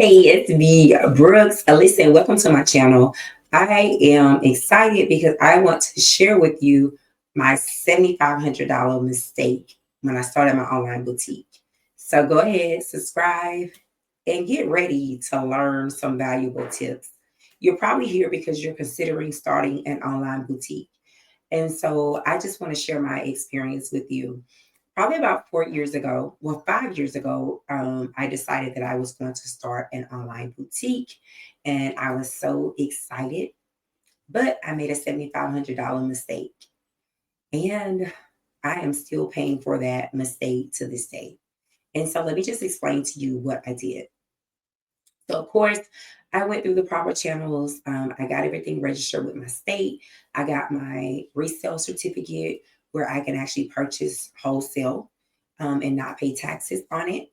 Hey, it's me, Brooks. Listen, welcome to my channel. I am excited because I want to share with you my $7,500 mistake when I started my online boutique. So go ahead, subscribe, and get ready to learn some valuable tips. You're probably here because you're considering starting an online boutique. And so I just want to share my experience with you. Probably about 4 years ago, well, 5 years ago, I decided that I was going to start an online boutique. And I was so excited, but I made a $7,500 mistake. And I am still paying for that mistake to this day. And so let me just explain to you what I did. So, of course, I went through the proper channels. I got everything registered with my state. I got my resale certificate where I can actually purchase wholesale and not pay taxes on it.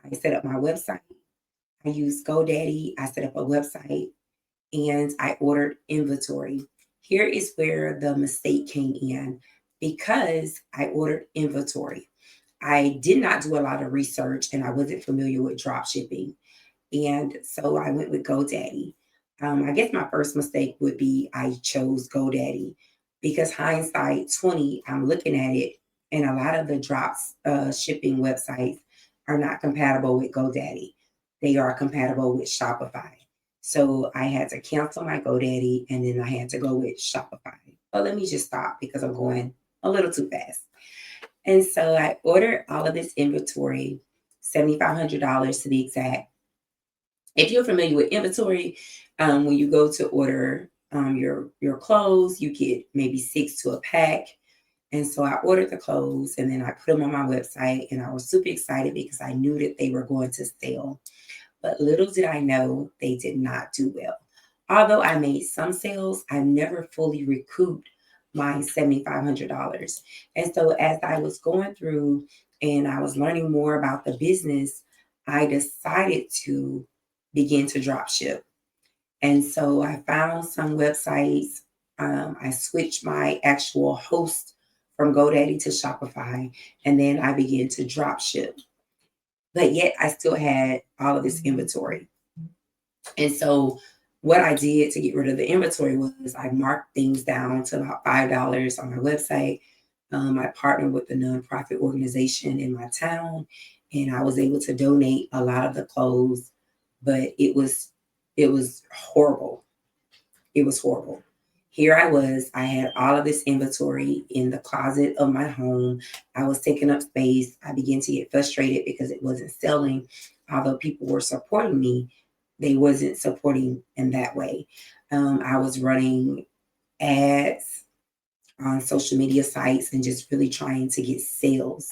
I set up my website. I used GoDaddy. I set up a website and I ordered inventory. Here is where the mistake came in because I ordered inventory. I did not do a lot of research and I wasn't familiar with drop shipping. And so I went with GoDaddy. I guess my first mistake would be I chose GoDaddy because hindsight 20, I'm looking at it, and a lot of the drops shipping websites are not compatible with GoDaddy. They are compatible with Shopify. So I had to cancel my GoDaddy and then I had to go with Shopify. But let me just stop because I'm going a little too fast. And so I ordered all of this inventory, $7,500 to be exact. If you're familiar with inventory, when you go to order your clothes, you get maybe six to a pack. And so I ordered the clothes and then I put them on my website and I was super excited because I knew that they were going to sell. But little did I know they did not do well. Although I made some sales, I never fully recouped my $7,500. And so as I was going through and I was learning more about the business, I decided to begin to drop ship. And so I found some websites. I switched my actual host from GoDaddy to Shopify, and then I began to drop ship. But yet I still had all of this inventory. And so what I did to get rid of the inventory was I marked things down to about $5 on my website. I partnered with a nonprofit organization in my town, and I was able to donate a lot of the clothes. But it was horrible. It was horrible. Here I was. I had all of this inventory in the closet of my home. I was taking up space. I began to get frustrated because it wasn't selling. Although people were supporting me, they wasn't supporting in that way. I was running ads on social media sites and just really trying to get sales.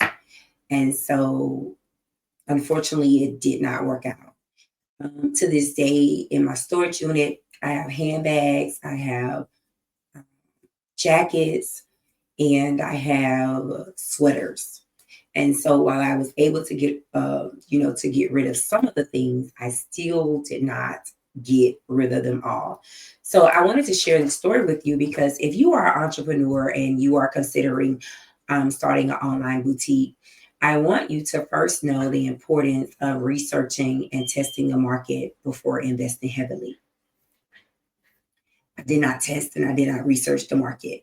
And so, unfortunately, it did not work out. To this day, in my storage unit, I have handbags, I have jackets, and I have sweaters. And so while I was able to get, to get rid of some of the things, I still did not get rid of them all. So I wanted to share the story with you because if you are an entrepreneur and you are considering starting an online boutique, I want you to first know the importance of researching and testing the market before investing heavily. I did not test and I did not research the market.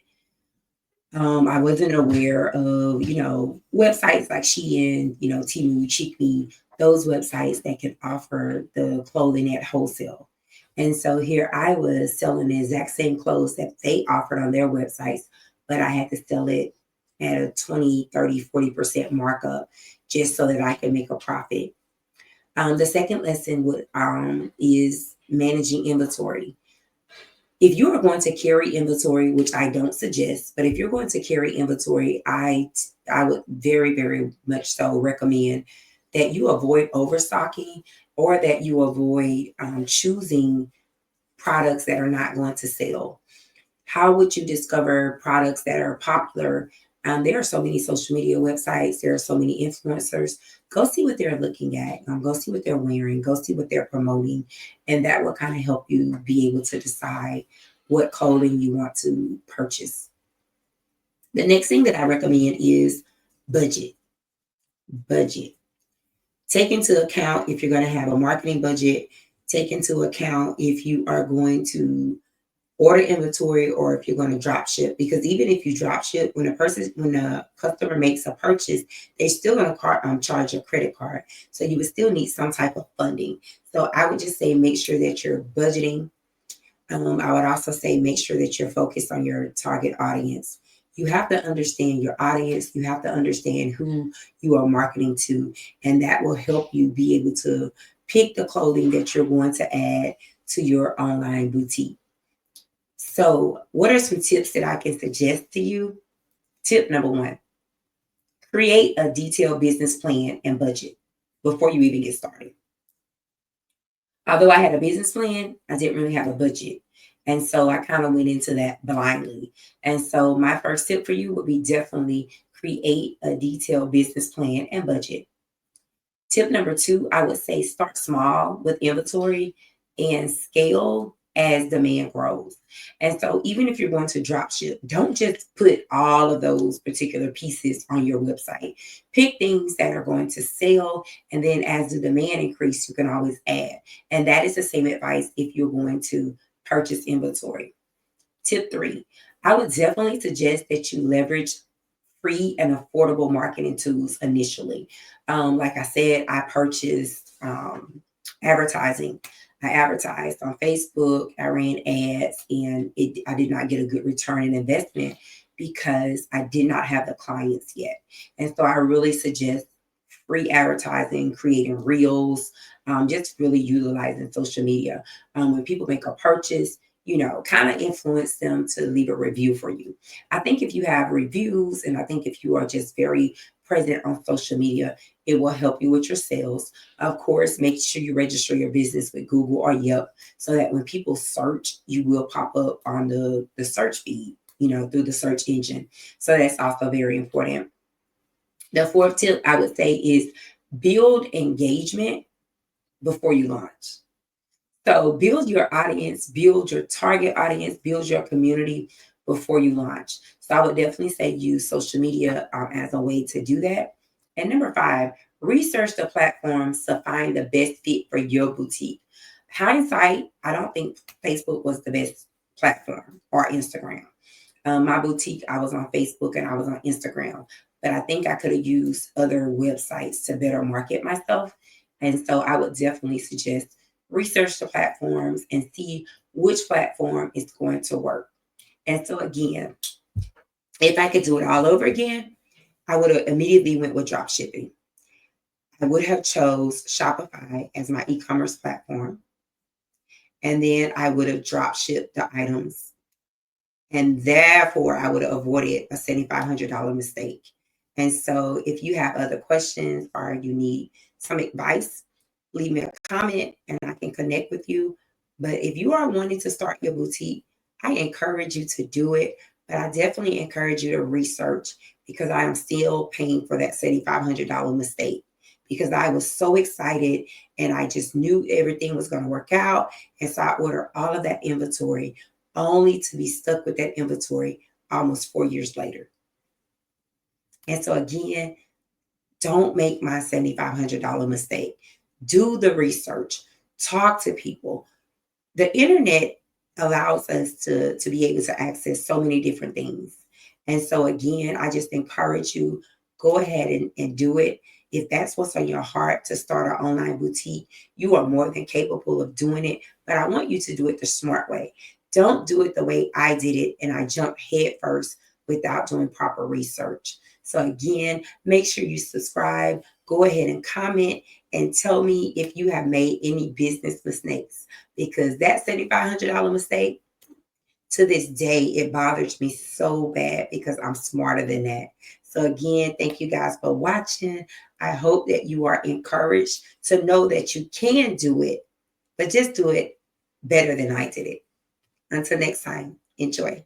I wasn't aware of, websites like Shein, Temu, Cheapme, those websites that can offer the clothing at wholesale. And so here I was selling the exact same clothes that they offered on their websites, but I had to sell it at a 20, 30, 40% markup just so that I could make a profit. The second lesson is managing inventory. If you are going to carry inventory, which I don't suggest, but if you're going to carry inventory, I would very, very much so recommend that you avoid overstocking or that you avoid choosing products that are not going to sell. How would you discover products that are popular? There are so many social media websites. There are so many influencers. Go see what they're looking at. Go see what they're wearing. Go see what they're promoting. And that will kind of help you be able to decide what clothing you want to purchase. The next thing that I recommend is budget. Budget. Take into account if you're going to have a marketing budget. Take into account if you are going to order inventory or if you're going to drop ship, because even if you drop ship, when a customer makes a purchase, they're still going to charge your credit card, so you would still need some type of funding. So I would just say make sure that you're budgeting. I would also say make sure that you're focused on your target audience. You have to understand your audience. You have to understand who you are marketing to, and that will help you be able to pick the clothing that you're going to add to your online boutique. So, what are some tips that I can suggest to you? Tip number one: create a detailed business plan and budget before you even get started. Although I had a business plan, I didn't really have a budget. And so I kind of went into that blindly. And so my first tip for you would be definitely create a detailed business plan and budget. Tip number two, I would say start small with inventory and scale as demand grows. And so even if you're going to drop ship, don't just put all of those particular pieces on your website. Pick things that are going to sell, and then as the demand increase, you can always add. And that is the same advice if you're going to purchase inventory. Tip three, I would definitely suggest that you leverage free and affordable marketing tools initially. Like I said, I purchased advertising. I advertised on Facebook. I ran ads, and I did not get a good return in investment because I did not have the clients yet. And so I really suggest free advertising, creating reels, just really utilizing social media. When people make a purchase, kind of influence them to leave a review for you. I think if you have reviews, and I think if you are just very present on social media, it will help you with your sales. Of course, make sure you register your business with Google or Yelp so that when people search, you will pop up on the search feed, through the search engine. So that's also very important. The fourth tip I would say is build engagement before you launch. So build your audience, build your target audience, build your community before you launch. So I would definitely say use social media as a way to do that. And number five, research the platforms to find the best fit for your boutique. Hindsight, I don't think Facebook was the best platform, or Instagram. My boutique, I was on Facebook and I was on Instagram, but I think I could have used other websites to better market myself. And so I would definitely suggest research the platforms and see which platform is going to work. And so again, if I could do it all over again, I would have immediately went with drop shipping. I would have chose Shopify as my e-commerce platform. And then I would have drop shipped the items. And therefore, I would have avoided a $7,500 mistake. And so if you have other questions or you need some advice, leave me a comment and I can connect with you. But if you are wanting to start your boutique, I encourage you to do it. But I definitely encourage you to research, because I am still paying for that $7,500 mistake, because I was so excited and I just knew everything was going to work out. And so I ordered all of that inventory only to be stuck with that inventory almost 4 years later. And so again, don't make my $7,500 mistake. Do the research, talk to people. The internet allows us to be able to access so many different things. And so again, I just encourage you, go ahead and do it. If that's what's on your heart, to start an online boutique, you are more than capable of doing it. But I want you to do it the smart way. Don't do it the way I did it and I jumped head first without doing proper research. So again, make sure you subscribe. Go ahead and comment and tell me if you have made any business mistakes, because that $7,500 mistake, to this day, it bothers me so bad because I'm smarter than that. So again, thank you guys for watching. I hope that you are encouraged to know that you can do it, but just do it better than I did it. Until next time, enjoy.